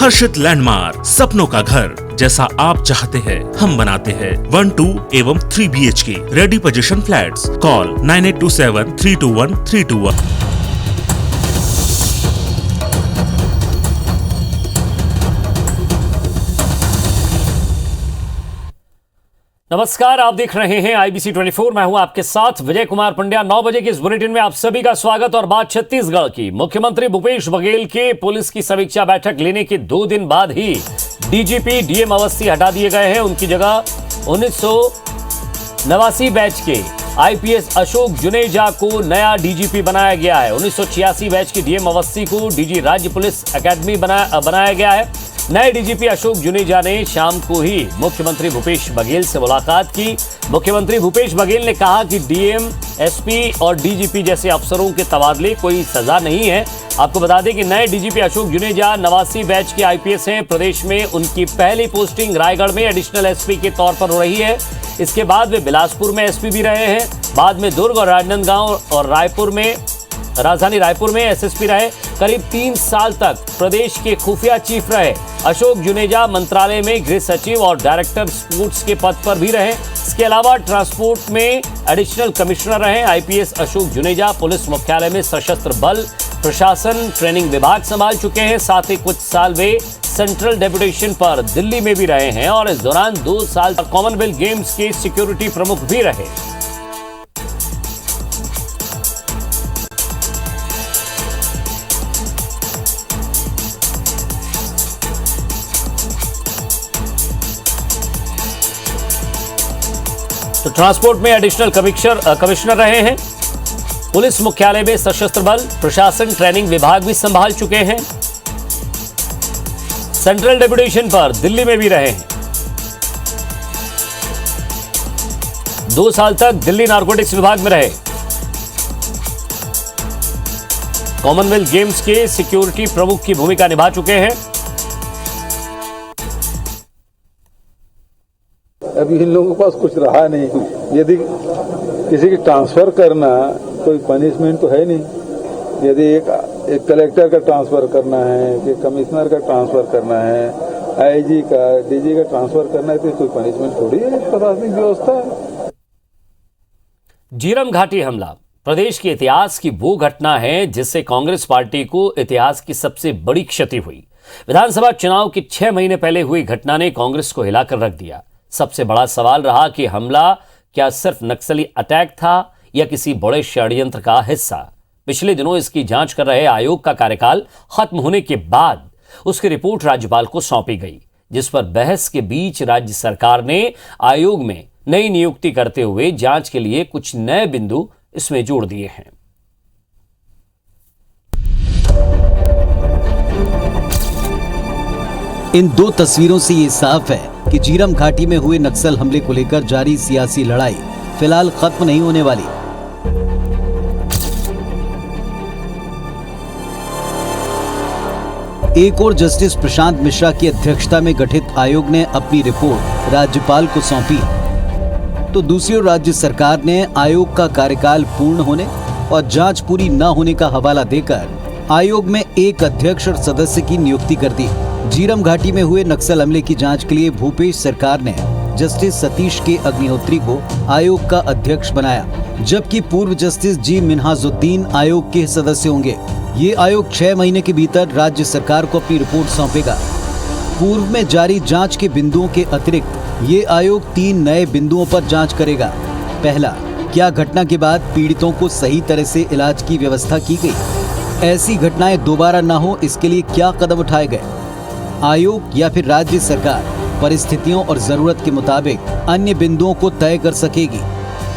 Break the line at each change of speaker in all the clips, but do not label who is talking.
हर्षित landmark, सपनों का घर जैसा आप चाहते हैं हम बनाते हैं। 1, 2 एवं 3 BHK ready position flats. Call 9827321321।
नमस्कार, आप देख रहे हैं IBC 24। मैं हूं आपके साथ विजय कुमार पंड्या। 9 बजे के इस बुलेटिन में आप सभी का स्वागत। और बात छत्तीसगढ़ की। मुख्यमंत्री भूपेश बघेल के पुलिस की समीक्षा बैठक लेने के 2 दिन बाद ही DGP DM अवस्थी हटा दिए गए हैं। उनकी जगह 1989 बैच के IPS अशोक जुनेजा को नया DGP बनाया गया है। 1986 बैच के DM अवस्थी को DG राज्य पुलिस अकेडमी बनाया गया है। नए DGP अशोक जुनेजा ने शाम को ही मुख्यमंत्री भूपेश बघेल से मुलाकात की। मुख्यमंत्री भूपेश बघेल ने कहा कि DM, SP और DGP जैसे अफसरों के तबादले कोई सजा नहीं है। आपको बता दें कि नए DGP अशोक जुनेजा 89 बैच के IPS हैं। प्रदेश में उनकी पहली पोस्टिंग रायगढ़ में एडिशनल SP के तौर पर हो रही है। इसके बाद वे बिलासपुर में SP भी रहे हैं। बाद में दुर्ग और राजनांदगांव और राजधानी रायपुर में SSP रहे। करीब 3 साल तक प्रदेश के खुफिया चीफ रहे। अशोक जुनेजा मंत्रालय में गृह सचिव और डायरेक्टर स्पोर्ट्स के पद पर भी रहे। इसके अलावा ट्रांसपोर्ट में एडिशनल कमिश्नर रहे। IPS अशोक जुनेजा पुलिस मुख्यालय में सशस्त्र बल प्रशासन ट्रेनिंग विभाग संभाल चुके हैं। साथ ही कुछ साल वे सेंट्रल डेपुटेशन पर दिल्ली में भी रहे हैं और इस दौरान 2 साल कॉमनवेल्थ गेम्स के सिक्योरिटी प्रमुख भी रहे। तो ट्रांसपोर्ट में एडिशनल कमिश्नर रहे हैं। पुलिस मुख्यालय में सशस्त्र बल प्रशासन ट्रेनिंग विभाग भी संभाल चुके हैं। सेंट्रल डेपुटेशन पर दिल्ली में भी रहे हैं। 2 साल तक दिल्ली नारकोटिक्स विभाग में रहे। कॉमनवेल्थ गेम्स के सिक्योरिटी प्रमुख की भूमिका निभा चुके हैं।
अभी इन लोगों के पास कुछ रहा नहीं। यदि किसी की ट्रांसफर करना कोई पनिशमेंट तो है नहीं। यदि एक कलेक्टर का ट्रांसफर करना है, कि कमिश्नर का ट्रांसफर करना है, IG का, DG का ट्रांसफर करना है, तो कोई पनिशमेंट थोड़ी है। प्रशासनिक व्यवस्था है।
झीरम घाटी हमला प्रदेश के इतिहास की वो घटना है जिससे कांग्रेस पार्टी को इतिहास की सबसे बड़ी क्षति हुई। विधानसभा चुनाव के 6 महीने पहले हुई घटना ने कांग्रेस को हिलाकर रख दिया। सबसे बड़ा सवाल रहा कि हमला क्या सिर्फ नक्सली अटैक था या किसी बड़े षड्यंत्र का हिस्सा। पिछले दिनों इसकी जांच कर रहे आयोग का कार्यकाल खत्म होने के बाद उसकी रिपोर्ट राज्यपाल को सौंपी गई, जिस पर बहस के बीच राज्य सरकार ने आयोग में नई नियुक्ति करते हुए जांच के लिए कुछ नए बिंदु इसमें जोड़ दिए हैं।
इन 2 तस्वीरों से ये साफ है कि झीरम घाटी में हुए नक्सल हमले को लेकर जारी सियासी लड़ाई फिलहाल खत्म नहीं होने वाली। एक और जस्टिस प्रशांत मिश्रा की अध्यक्षता में गठित आयोग ने अपनी रिपोर्ट राज्यपाल को सौंपी, तो दूसरी ओर राज्य सरकार ने आयोग का कार्यकाल पूर्ण होने और जांच पूरी न होने का हवाला देकर आयोग में एक अध्यक्ष और सदस्य की नियुक्ति कर दी। झीरम घाटी में हुए नक्सल हमले की जांच के लिए भूपेश सरकार ने जस्टिस सतीश के अग्निहोत्री को आयोग का अध्यक्ष बनाया, जबकि पूर्व जस्टिस जी मिन्हाजुद्दीन आयोग के सदस्य होंगे। ये आयोग 6 महीने के भीतर राज्य सरकार को अपनी रिपोर्ट सौंपेगा। पूर्व में जारी जांच के बिंदुओं के अतिरिक्त ये आयोग 3 नए बिंदुओं पर जांच करेगा। पहला, क्या घटना के बाद पीड़ितों को सही तरह से इलाज की व्यवस्था की गई? ऐसी घटनाएं दोबारा न हो, इसके लिए क्या कदम उठाए गए? आयोग या फिर राज्य सरकार परिस्थितियों और जरूरत के मुताबिक अन्य बिंदुओं को तय कर सकेगी।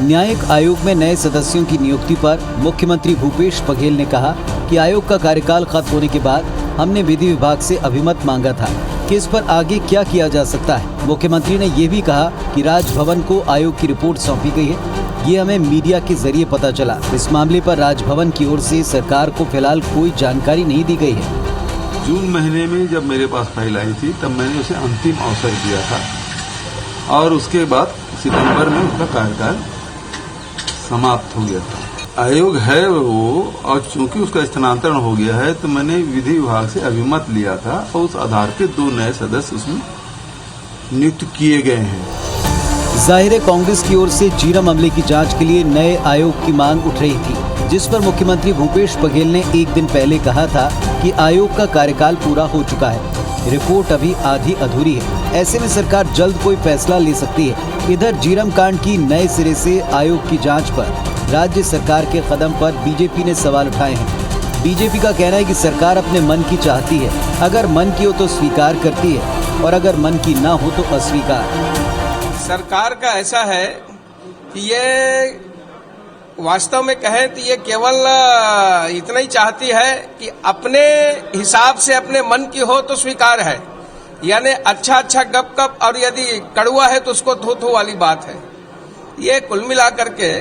न्यायिक आयोग में नए सदस्यों की नियुक्ति पर मुख्यमंत्री भूपेश बघेल ने कहा कि आयोग का कार्यकाल खत्म होने के बाद हमने विधि विभाग से अभिमत मांगा था कि इस पर आगे क्या किया जा सकता है। मुख्यमंत्री ने यह भी कहा कि राजभवन को आयोग की रिपोर्ट सौंपी गई है। ये हमें मीडिया के जरिए पता चला। इस मामले पर राजभवन की ओर से सरकार को फिलहाल कोई जानकारी नहीं दी गई है।
जून महीने में जब मेरे पास फाइल आई थी तब मैंने उसे अंतिम अवसर दिया था और उसके बाद सितंबर में उसका कार्यकाल समाप्त हो गया था। आयोग है वो, और चूंकि उसका स्थानांतरण हो गया है तो मैंने विधि विभाग से अभिमत लिया था और उस आधार पे 2 नए सदस्य उसमें नियुक्त किए गए हैं।
जाहिर है कांग्रेस की ओर से झीरम मामले की जांच के लिए नए आयोग की मांग उठ रही थी, जिस पर मुख्यमंत्री भूपेश बघेल ने एक दिन पहले कहा था कि आयोग का कार्यकाल पूरा हो चुका है, रिपोर्ट अभी आधी अधूरी है। ऐसे में सरकार जल्द कोई फैसला ले सकती है। इधर झीरम कांड की नए सिरे से आयोग की जांच पर राज्य सरकार के कदम पर बीजेपी ने सवाल उठाए हैं। बीजेपी का कहना है कि सरकार अपने मन की चाहती है, अगर मन की हो तो स्वीकार करती है और अगर मन की ना हो तो अस्वीकार।
सरकार का ऐसा है कि ये वास्तव में कहें तो ये केवल इतना ही चाहती है कि अपने हिसाब से अपने मन की हो तो स्वीकार है, यानी अच्छा गप गप, और यदि कड़वा है तो उसको थू थू वाली बात है। ये कुल मिलाकर के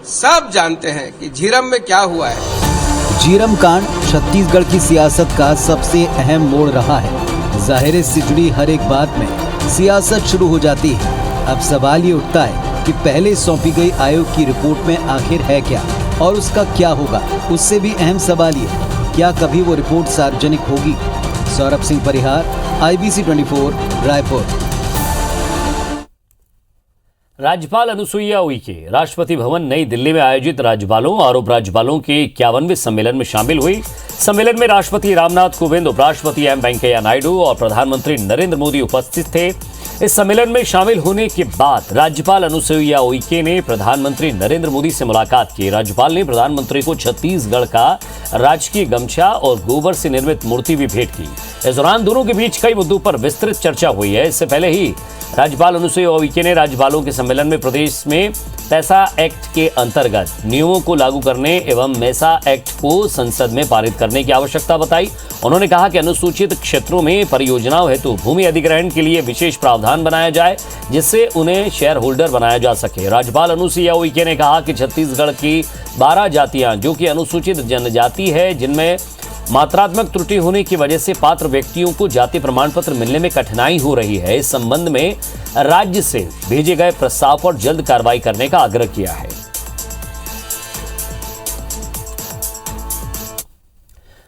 सब जानते हैं कि झीरम में क्या हुआ है।
झीरम कांड छत्तीसगढ़ की सियासत का सबसे अहम मोड़ रहा है। जाहिर से जुड़ी हर एक बात में सियासत शुरू हो जाती है। अब सवाल ये उठता है कि पहले सौंपी गई आयोग की रिपोर्ट में आखिर है क्या और उसका क्या होगा। उससे भी अहम सवाल ये, क्या कभी वो रिपोर्ट सार्वजनिक होगी। सौरभ सिंह परिहार, IBC 24, रायपुर।
राज्यपाल अनुसुईया उइके राष्ट्रपति भवन नई दिल्ली में आयोजित राज्यपालों और उपराज्यपालों के 51वें सम्मेलन में शामिल हुई। सम्मेलन में राष्ट्रपति रामनाथ कोविंद, उपराष्ट्रपति एम वेंकैया नायडू और प्रधानमंत्री नरेंद्र मोदी उपस्थित थे। इस सम्मेलन में शामिल होने के बाद राज्यपाल अनुसुईया उइके ने प्रधानमंत्री नरेंद्र मोदी से मुलाकात की। राज्यपाल ने प्रधानमंत्री को छत्तीसगढ़ का राजकीय गमछा और गोबर से निर्मित मूर्ति भी भेंट की। इस दौरान दोनों के बीच कई मुद्दों पर विस्तृत चर्चा हुई है। इससे पहले ही राज्यपाल अनुसुईया उइके ने राज्यपालों के सम्मेलन में प्रदेश में पैसा एक्ट के अंतर्गत नियमों को लागू करने एवं मैसा एक्ट को संसद में पारित करने की आवश्यकता बताई। उन्होंने कहा कि अनुसूचित क्षेत्रों में परियोजनाओं हेतु भूमि अधिग्रहण के लिए विशेष प्रावधान बनाया जाए, जिससे उन्हें शेयर होल्डर बनाया जा सके। राज्यपाल अनुसुईया उइके ने कहा कि छत्तीसगढ़ की 12 जातियां जो कि अनुसूचित जनजाति है, जिनमें मात्रात्मक त्रुटि होने की वजह से पात्र व्यक्तियों को जाति प्रमाण पत्र मिलने में कठिनाई हो रही है। इस संबंध में राज्य से भेजे गए प्रस्ताव पर जल्द कार्रवाई करने का आग्रह किया है।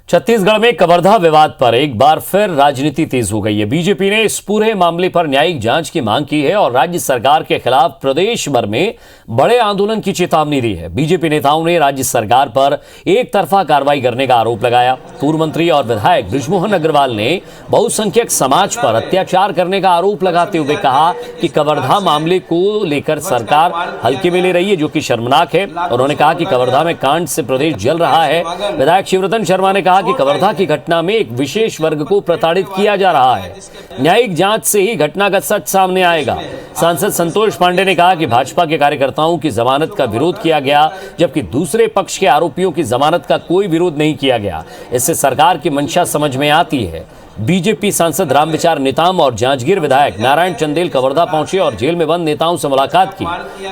छत्तीसगढ़ में कवर्धा विवाद पर एक बार फिर राजनीति तेज हो गई है। बीजेपी ने इस पूरे मामले पर न्यायिक जांच की मांग की है और राज्य सरकार के खिलाफ प्रदेश भर में बड़े आंदोलन की चेतावनी दी है। बीजेपी नेताओं ने राज्य सरकार पर एक तरफा कार्रवाई करने का आरोप लगाया। पूर्व मंत्री और विधायक बृजमोहन अग्रवाल ने बहुसंख्यक समाज पर अत्याचार करने का आरोप लगाते हुए कहा कि कवर्धा मामले को लेकर सरकार हल्के में ले रही है, जो कि शर्मनाक है। उन्होंने कहा कि कवर्धा में कांड से प्रदेश जल रहा है। विधायक शिवरतन शर्मा ने कहा कि कवर्धा की घटना में एक विशेष वर्ग को प्रताड़ित किया जा रहा है। न्यायिक जांच से ही घटना का सच सामने आएगा। सांसद संतोष पांडे ने कहा कि भाजपा के कार्यकर्ताओं की जमानत का विरोध किया गया, जबकि दूसरे पक्ष के आरोपियों की जमानत का कोई विरोध नहीं किया गया। इससे सरकार की मंशा समझ में आती है। बीजेपी सांसद रामविचार नेताम और जांजगीर विधायक नारायण चंदेल कवर्धा पहुंचे और जेल में बंद नेताओं से मुलाकात की।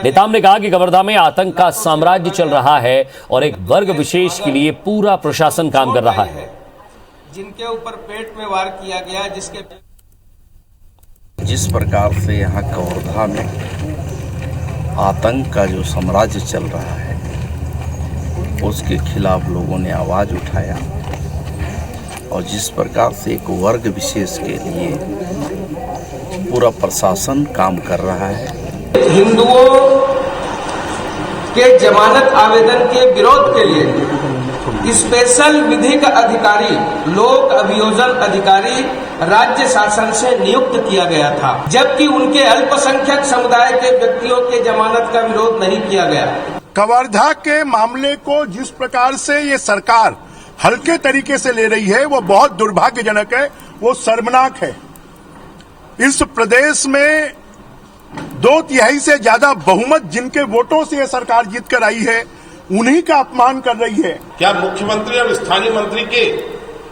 नेताम ने कहा कि कवर्धा में आतंक का साम्राज्य चल रहा है और एक वर्ग विशेष के लिए पूरा प्रशासन काम कर रहा है।
जिनके ऊपर पेट में वार किया गया,
जिस प्रकार से यहाँ कवर्धा में आतंक का जो साम्राज्य चल रहा है, उसके खिलाफ लोगों ने आवाज उठाया और जिस प्रकार से एक वर्ग विशेष के लिए पूरा प्रशासन काम कर रहा है।
हिंदुओं के जमानत आवेदन के विरोध के लिए स्पेशल विधिक अधिकारी, लोक अभियोजन अधिकारी राज्य शासन से नियुक्त किया गया था, जबकि उनके अल्पसंख्यक समुदाय के व्यक्तियों के जमानत का विरोध नहीं किया गया।
कवर्धा के मामले को जिस प्रकार से ये सरकार हल्के तरीके से ले रही है, वो बहुत दुर्भाग्यजनक है, वो शर्मनाक है। इस प्रदेश में 2/3 से ज्यादा बहुमत जिनके वोटों से ये सरकार जीत कर आई है, उन्हीं का अपमान कर रही है।
क्या मुख्यमंत्री और स्थानीय मंत्री के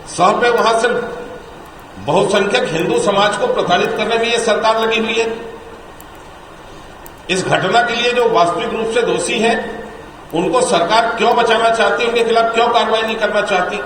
सह पे वहां से बहुसंख्यक हिंदू समाज को प्रताड़ित करने में ये सरकार लगी हुई है? इस घटना के लिए जो वास्तविक रूप से दोषी है, उनको सरकार क्यों बचाना चाहती है? उनके खिलाफ क्यों कार्रवाई नहीं करना चाहती?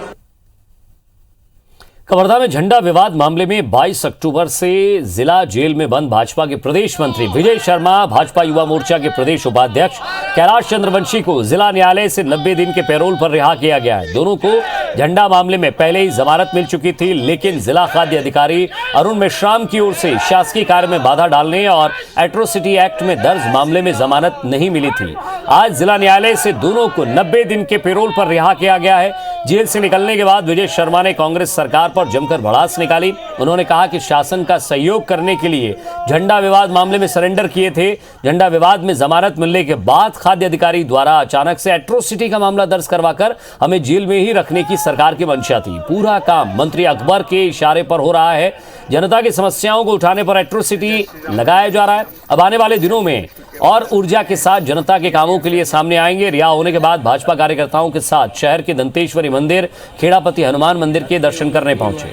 कवर्धा में झंडा विवाद मामले में 22 अक्टूबर से जिला जेल में बंद भाजपा के प्रदेश मंत्री विजय शर्मा, भाजपा युवा मोर्चा के प्रदेश उपाध्यक्ष कैलाश चंद्रवंशी को जिला न्यायालय से 90 दिन के पैरोल पर रिहा किया गया है। दोनों को झंडा मामले में पहले ही जमानत मिल चुकी थी, लेकिन जिला खाद्य अधिकारी अरुण मेश्राम की ओर से शासकीय कार्य में बाधा डालने और एट्रोसिटी एक्ट में दर्ज मामले में जमानत नहीं मिली थी। आज जिला न्यायालय से दोनों को 90 दिन के पैरोल पर रिहा किया गया है। जेल से निकलने के बाद विजय शर्मा ने कांग्रेस सरकार पर जमकर भड़ास निकाली। उन्होंने कहा कि शासन का सहयोग करने के लिए झंडा विवाद मामले में सरेंडर किए थे। झंडा विवाद में जमानत मिलने के बाद खाद्य अधिकारी द्वारा अचानक से एट्रोसिटी का मामला दर्ज करवाकर हमें जेल में ही रखने की सरकार की मंशा थी। पूरा काम मंत्री अकबर के इशारे पर हो रहा है। जनता की समस्याओं को उठाने पर एट्रोसिटी लगाया जा रहा है। अब आने वाले दिनों में और ऊर्जा के साथ जनता के कामों के लिए सामने आएंगे। रिहा होने के बाद भाजपा कार्यकर्ताओं के साथ शहर के दंतेश्वरी मंदिर, खेड़ापति हनुमान मंदिर के दर्शन करने पहुंचे।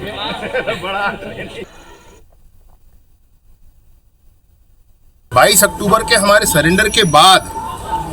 22 अक्टूबर के हमारे सरेंडर के बाद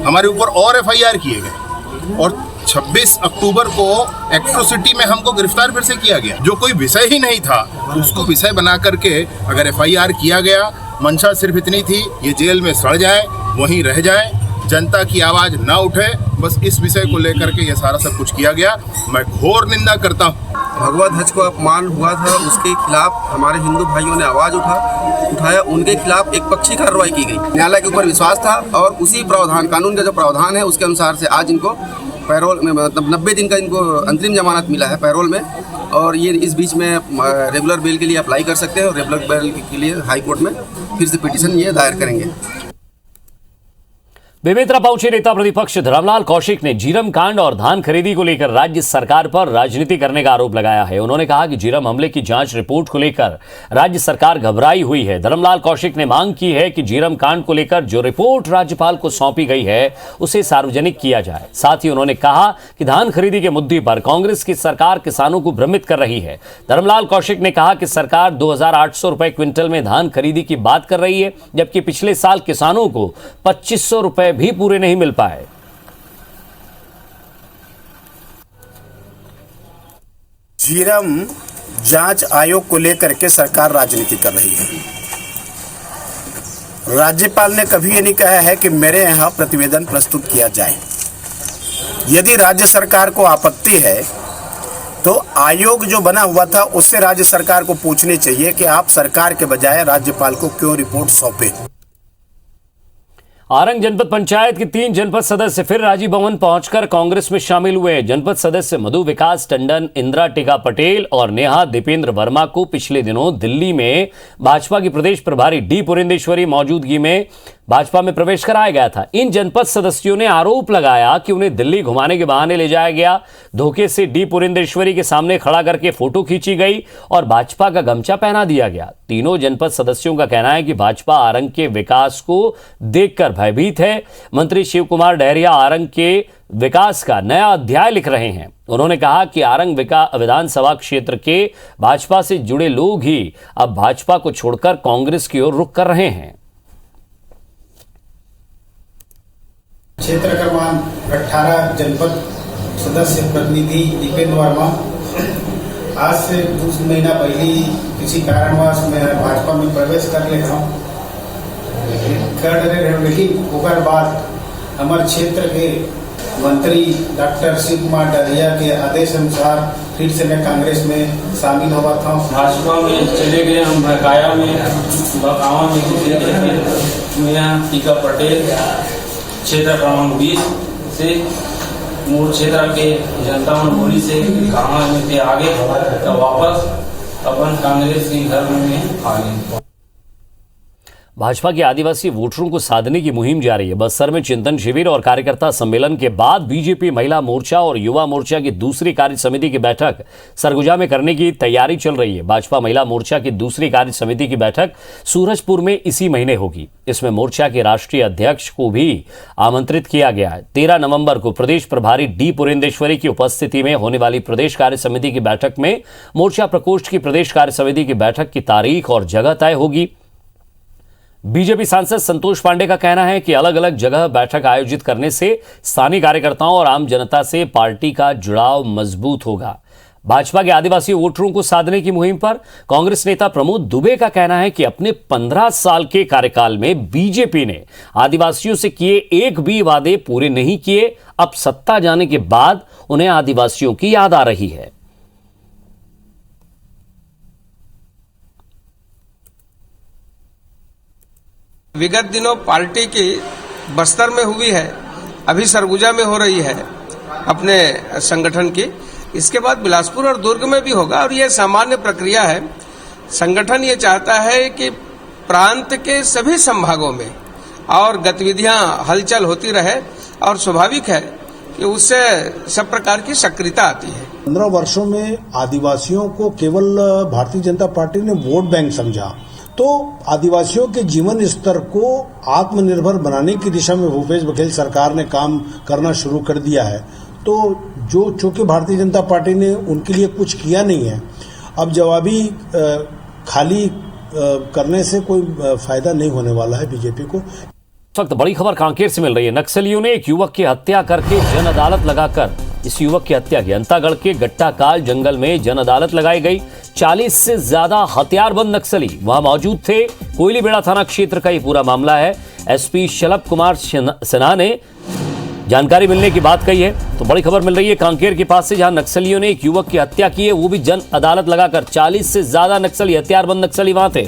हमारे ऊपर और एफआईआर किए गए और 26 अक्टूबर को एट्रोसिटी में हमको गिरफ्तार फिर से किया गया। जो कोई विषय ही नहीं था तो उसको विषय बना करके अगर एफआईआर किया गया, मंशा सिर्फ इतनी थी ये जेल में सड़ जाए, वहीं रह जाए, जनता की आवाज ना उठे, बस इस विषय को लेकर के ये सारा सब कुछ किया गया। मैं घोर निंदा करता हूँ।
भगवा ध्वज को अपमान हुआ था, उसके खिलाफ हमारे हिंदू भाइयों ने आवाज उठाया, उनके खिलाफ एक पक्षी कार्रवाई की गई। न्यायालय के ऊपर विश्वास था और उसी प्रावधान, कानून का जो प्रावधान है उसके अनुसार से आज इनको पैरोल में, मतलब 90 दिन का इनको अंतरिम जमानत मिला है पैरोल में। और ये इस बीच में रेगुलर बेल के लिए अप्लाई कर सकते हैं और रेगुलर बेल के लिए हाई कोर्ट में फिर से पिटीशन ये दायर करेंगे।
बेमेतरा पहुंचे नेता प्रतिपक्ष धर्मलाल कौशिक ने झीरम कांड और धान खरीदी को लेकर राज्य सरकार पर राजनीति करने का आरोप लगाया है। उन्होंने कहा कि झीरम हमले की जांच रिपोर्ट को लेकर राज्य सरकार घबराई हुई है। धर्मलाल कौशिक ने मांग की है कि झीरम कांड को लेकर जो रिपोर्ट राज्यपाल को सौंपी गई है उसे सार्वजनिक किया जाए। साथ ही उन्होंने कहा कि धान खरीदी के मुद्दे पर कांग्रेस की सरकार किसानों को भ्रमित कर रही है। धर्मलाल कौशिक ने कहा कि सरकार 2800 रुपए क्विंटल में धान खरीदी की बात कर रही है, जबकि पिछले साल किसानों को 2500 रुपए भी पूरे नहीं मिल पाए।
झीरम जांच आयोग को लेकर के सरकार राजनीति कर रही है। राज्यपाल ने कभी ये नहीं कहा है कि मेरे यहां प्रतिवेदन प्रस्तुत किया जाए। यदि राज्य सरकार को आपत्ति है तो आयोग जो बना हुआ था उससे राज्य सरकार को पूछनी चाहिए कि आप सरकार के बजाय राज्यपाल को क्यों रिपोर्ट सौंपे।
आरंग जनपद पंचायत के 3 जनपद सदस्य फिर राजीव भवन पहुंचकर कांग्रेस में शामिल हुए। जनपद सदस्य मधु विकास टंडन, इंदिरा टिका पटेल और नेहा दीपेंद्र वर्मा को पिछले दिनों दिल्ली में भाजपा की प्रदेश प्रभारी डी पुरेंदेश्वरी मौजूदगी में भाजपा में प्रवेश कराया गया था। इन जनपद सदस्यों ने आरोप लगाया कि उन्हें दिल्ली घुमाने के बहाने ले जाया गया, धोखे से डी पुरेंदेश्वरी के सामने खड़ा करके फोटो खींची गई और भाजपा का गमछा पहना दिया गया। तीनों जनपद सदस्यों का कहना है कि भाजपा आरंग के विकास को देखकर भयभीत है। मंत्री शिव कुमार डहरिया आरंग के विकास का नया अध्याय लिख रहे हैं। उन्होंने कहा कि आरंग विधानसभा क्षेत्र के भाजपा से जुड़े लोग ही अब भाजपा को छोड़कर कांग्रेस की ओर रुख कर रहे हैं।
क्षेत्र क्रमांक 18 जनपद सदस्य प्रतिनिधि दीपेंद्र वर्मा। आज से 2 महीना पहले किसी कारणवश मैं भाजपा में प्रवेश कर ले हूँ, लेकिन ओकर बाद हमारे क्षेत्र के मंत्री डॉक्टर शिव कुमार डहरिया के आदेश अनुसार फिर से मैं कांग्रेस में शामिल हुआ था।
भाजपा में चले गए हम भकाया में, बकावा में यहाँ टीका पटेल क्षेत्र क्रमांक 20 से मूल क्षेत्र के जनता मंडली से कहा में आगे तो वापस अपन कांग्रेस के घर में आ गए।
भाजपा के आदिवासी वोटरों को साधने की मुहिम जारी है। बस्तर में चिंतन शिविर और कार्यकर्ता सम्मेलन के बाद बीजेपी महिला मोर्चा और युवा मोर्चा की दूसरी कार्य समिति की बैठक सरगुजा में करने की तैयारी चल रही है। भाजपा महिला मोर्चा की दूसरी कार्य समिति की बैठक सूरजपुर में इसी महीने होगी। इसमें मोर्चा के राष्ट्रीय अध्यक्ष को भी आमंत्रित किया गया है। 13 नवंबर को प्रदेश प्रभारी डी पुरेंदेश्वरी की उपस्थिति में होने वाली प्रदेश कार्य समिति की बैठक में मोर्चा प्रकोष्ठ की प्रदेश कार्य समिति की बैठक की तारीख और जगह तय होगी। बीजेपी सांसद संतोष पांडे का कहना है कि अलग अलग जगह बैठक आयोजित करने से स्थानीय कार्यकर्ताओं और आम जनता से पार्टी का जुड़ाव मजबूत होगा। भाजपा के आदिवासी वोटरों को साधने की मुहिम पर कांग्रेस नेता प्रमोद दुबे का कहना है कि अपने 15 साल के कार्यकाल में बीजेपी ने आदिवासियों से किए एक भी वादे पूरे नहीं किए। अब सत्ता जाने के बाद उन्हें आदिवासियों की याद आ रही है।
विगत दिनों पार्टी की बस्तर में हुई है, अभी सरगुजा में हो रही है अपने संगठन की, इसके बाद बिलासपुर और दुर्ग में भी होगा और यह सामान्य प्रक्रिया है। संगठन ये चाहता है कि प्रांत के सभी संभागों में और गतिविधियां हलचल होती रहे और स्वाभाविक है कि उससे सब प्रकार की सक्रियता आती है।
15 वर्षों में आदिवासियों को केवल भारतीय जनता पार्टी ने वोट बैंक समझा, तो आदिवासियों के जीवन स्तर को आत्मनिर्भर बनाने की दिशा में भूपेश बघेल सरकार ने काम करना शुरू कर दिया है। तो जो चूंकि भारतीय जनता पार्टी ने उनके लिए कुछ किया नहीं है, अब जवाबी खाली करने से कोई फायदा नहीं होने वाला है बीजेपी को।
इस वक्त बड़ी खबर कांकेर से मिल रही है। नक्सलियों ने एक युवक की हत्या करके जन अदालत लगाकर इस युवक की हत्या की। अंतागढ़ के गट्टाकाल जंगल में जन अदालत लगाई गई। 40 से ज्यादा हथियारबंद नक्सली वहां मौजूद थे। कोयलीबेड़ा थाना क्षेत्र का ये पूरा मामला है। एसपी शलभ कुमार सिन्हा ने जानकारी मिलने की बात कही है। तो बड़ी खबर मिल रही है कांकेर के पास से, जहां नक्सलियों ने एक युवक की हत्या की है, वो भी जन अदालत लगाकर। 40 से ज्यादा नक्सली, हथियारबंद नक्सली वहां थे।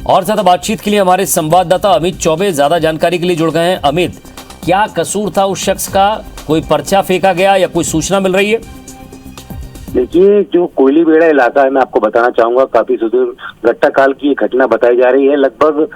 और ज्यादा बातचीत के लिए हमारे संवाददाता अमित चौबे ज्यादा जानकारी के लिए जुड़ गए हैं। अमित, क्या कसूर था उस शख्स का? कोई पर्चा फेंका गया या कोई सूचना मिल रही है?
देखिए, जो कोयलीबेड़ा इलाका है, मैं आपको बताना चाहूंगा, काफी सुदूर गट्टाकाल की एक घटना बताई जा रही है। लगभग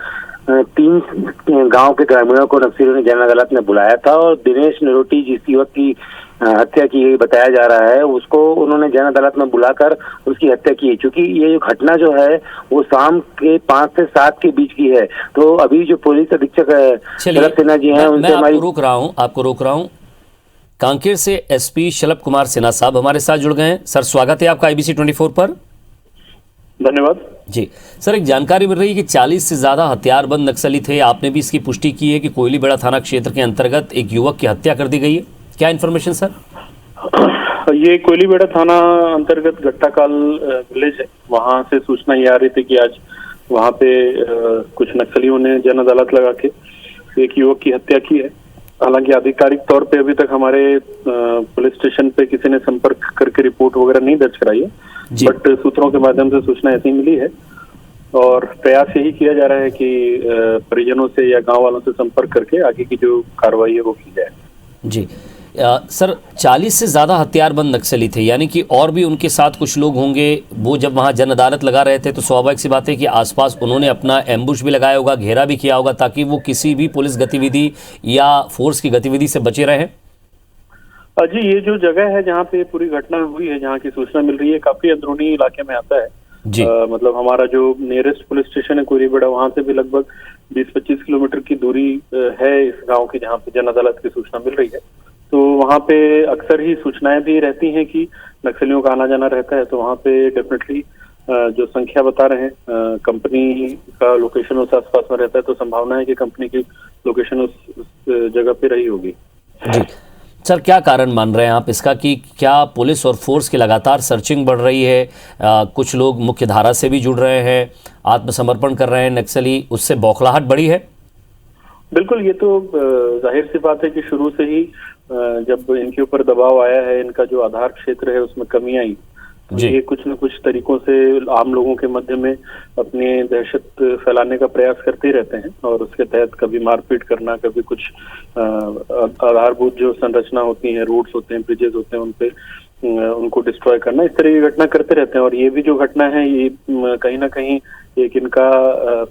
3 गांव के ग्रामीणों को नक्सलियों ने जन अदालत में बुलाया था और दिनेश निरोटी जिस युवक की हत्या की गई बताया जा रहा है, उसको उन्होंने जन अदालत में बुलाकर उसकी हत्या की। चूंकि ये जो घटना जो है वो शाम के 5 से 7 के बीच की है, तो अभी जो पुलिस अधीक्षक शलभ सिन्हा जी हैं उनसे
आपको रोक रहा हूँ। कांकेर से एसपी शलभ कुमार सिन्हा साहब हमारे साथ जुड़ गए हैं। सर, स्वागत है आपका IBC 24 पर।
धन्यवाद
जी। सर, एक जानकारी मिल रही है कि 40 से ज्यादा हथियारबंद नक्सली थे। आपने भी इसकी पुष्टि की है कि कोयलीबेड़ा थाना क्षेत्र के अंतर्गत एक युवक की हत्या कर दी गई है। क्या इन्फॉर्मेशन सर?
ये कोयलीबेड़ा थाना अंतर्गत गट्टाकाल विलेज है, वहां से सूचना ये आ रही थी कि आज वहां पे कुछ नक्सलियों ने जन अदालत लगा के एक युवक की हत्या की है। हालांकि आधिकारिक तौर पे अभी तक हमारे पुलिस स्टेशन पे किसी ने संपर्क करके रिपोर्ट वगैरह नहीं दर्ज कराई है, बट सूत्रों के माध्यम से सूचना ऐसी मिली है और प्रयास यही किया जा रहा है कि परिजनों से या गांव वालों से संपर्क करके आगे की जो कार्रवाई है वो की जाए।
जी सर, 40 से ज्यादा हथियारबंद नक्सली थे, यानी कि और भी उनके साथ कुछ लोग होंगे। वो जब वहां जन अदालत लगा रहे थे तो स्वाभाविक सी बात है कि आसपास उन्होंने अपना एम्बुश भी लगाया होगा, घेरा भी किया होगा, ताकि वो किसी भी पुलिस गतिविधि या फोर्स की गतिविधि से बचे रहे।
जी, ये जो जगह है जहाँ पे पूरी घटना हुई है, जहाँ की सूचना मिल रही है, काफी अंदरूनी इलाके में आता है।
जी।
मतलब हमारा जो नियरेस्ट पुलिस स्टेशन है कोयलीबेड़ा, वहां से भी लगभग 20-25 किलोमीटर की दूरी है इस गांव की, जहाँ पे जन अदालत की सूचना मिल रही है। तो वहाँ पे अक्सर ही सूचनाएं भी रहती हैं कि नक्सलियों का आना जाना रहता है। तो वहाँ पे डेफिनेटली जो संख्या बता रहे हैं, कंपनी का लोकेशन उस आसपास में रहता है, तो संभावना है कि कंपनी की लोकेशन उस जगह पे रही होगी।
जी सर, क्या कारण मान रहे हैं आप इसका कि क्या पुलिस और फोर्स की लगातार सर्चिंग बढ़ रही है? कुछ लोग मुख्य धारा से भी जुड़ रहे हैं, आत्मसमर्पण कर रहे हैं नक्सली, उससे बौखलाहट बढ़ी है?
बिल्कुल, ये तो जाहिर सी बात है कि शुरू से ही जब इनके ऊपर दबाव आया है, इनका जो आधार क्षेत्र है उसमें कमी आई, ये कुछ न कुछ तरीकों से आम लोगों के मध्य में अपनी दहशत फैलाने का प्रयास करते रहते हैं और उसके तहत कभी मारपीट करना, कभी कुछ आधारभूत जो संरचना होती है, रोड्स होते हैं, ब्रिजेस होते हैं, उनपे उनको डिस्ट्रॉय करना, इस तरह की घटना करते रहते हैं। और ये भी जो घटना है ये कहीं ना कहीं एक इनका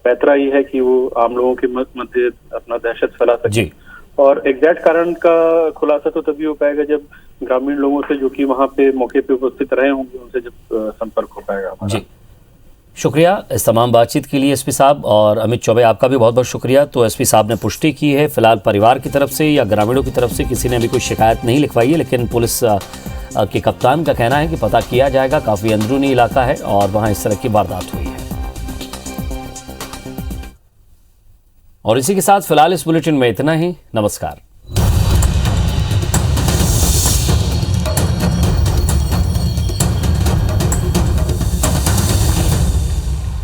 पैतरा ही है कि वो आम लोगों के मध्य अपना दहशत फैला सके। और एग्जैक्ट कारण का खुलासा तो तभी हो पाएगा जब ग्रामीण लोगों से, जो कि वहां पे मौके पे उपस्थित रहे होंगे, उनसे जब संपर्क हो पाएगा हमारा।
जी, शुक्रिया इस तमाम बातचीत के लिए एसपी साहब। और अमित चौबे, आपका भी बहुत बहुत शुक्रिया। तो एसपी साहब ने पुष्टि की है, फिलहाल परिवार की तरफ से या ग्रामीणों की तरफ से किसी ने अभी कोई शिकायत नहीं लिखवाई है, लेकिन पुलिस के कप्तान का कहना है कि पता किया जाएगा। काफ़ी अंदरूनी इलाका है और वहाँ इस तरह की वारदात हुई है। और इसी के साथ फिलहाल इस बुलेटिन में इतना ही। नमस्कार।